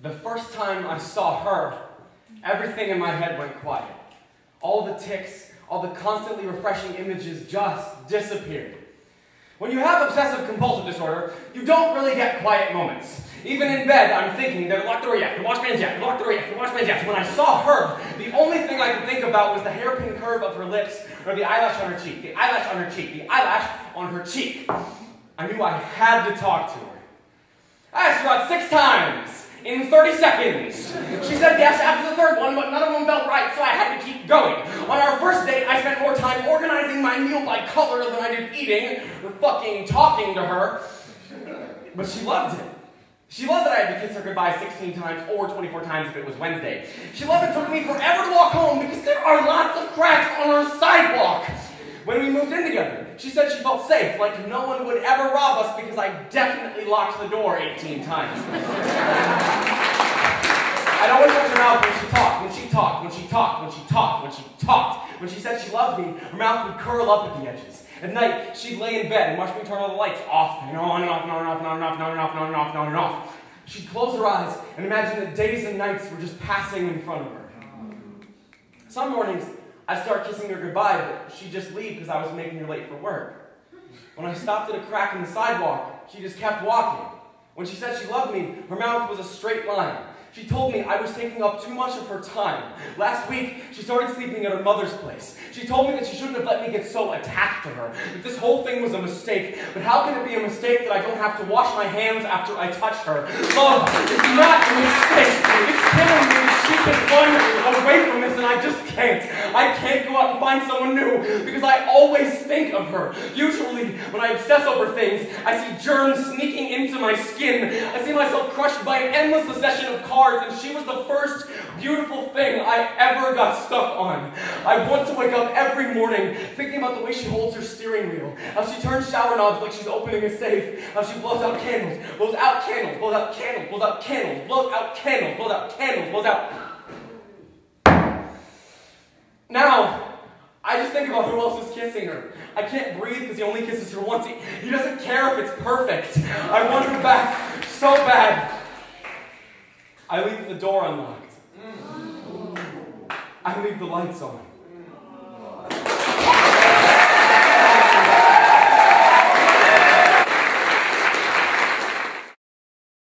The first time I saw her, everything in my head went quiet. All the tics, all the constantly refreshing images just disappeared. When you have obsessive-compulsive disorder, you don't really get quiet moments. Even in bed, I'm thinking, they're locked door yet, the washman's yet, the locked door yet, the washman's yet. So when I saw her, the only thing I could think about was the hairpin curve of her lips, or the eyelash on her cheek, the eyelash on her cheek, the eyelash on her cheek. I knew I had to talk to her. I asked her out 6 times in 30 seconds. She said yes after the 3rd one, but none of them felt right, so I had to keep going. On our first date, I spent more time organizing my meal by color than I did eating or fucking talking to her. But she loved it. She loved that I had to kiss her goodbye 16 times or 24 times if it was Wednesday. She loved it took me forever to walk home because there are lots of cracks on our sidewalk. When we moved in together, she said she felt safe, like no one would ever rob us because I definitely locked the door 18 times. I'd always watch her mouth when she talked, when she talked, when she talked, when she talked, when she talked. When she said she loved me, her mouth would curl up at the edges. At night, she'd lay in bed and watch me turn all the lights off and on and off and on and off and on and off and on and off and on and off and on and off. She'd close her eyes and imagine that days and nights were just passing in front of her. Some mornings, I'd start kissing her goodbye, but she'd just leave because I was making her late for work. When I stopped at a crack in the sidewalk, she just kept walking. When she said she loved me, her mouth was a straight line. She told me I was taking up too much of her time. Last week, she started sleeping at her mother's place. She told me that she shouldn't have let me get so attached to her, that this whole thing was a mistake. But how can it be a mistake that I don't have to wash my hands after I touch her? Love is not a mistake. It's killing me. She can run away from this, and I just can't. I can't go out and find someone new, because I always think of her. Usually, when I obsess over things, I see germs sneaking into my skin. I see myself crushed by an endless succession of cards, and she was the first beautiful thing I ever got stuck on. I want to wake up every morning thinking about the way she holds her steering wheel, how she turns shower knobs like she's opening a safe, how she blows out candles, blows out candles, blows out candles, blows out candles, blows out candles, blows out candles, blows out. Now, I just think about who else is kissing her. I can't breathe because he only kisses her once. He doesn't care if it's perfect. I want her back so bad. I leave the door unlocked. I leave the lights on.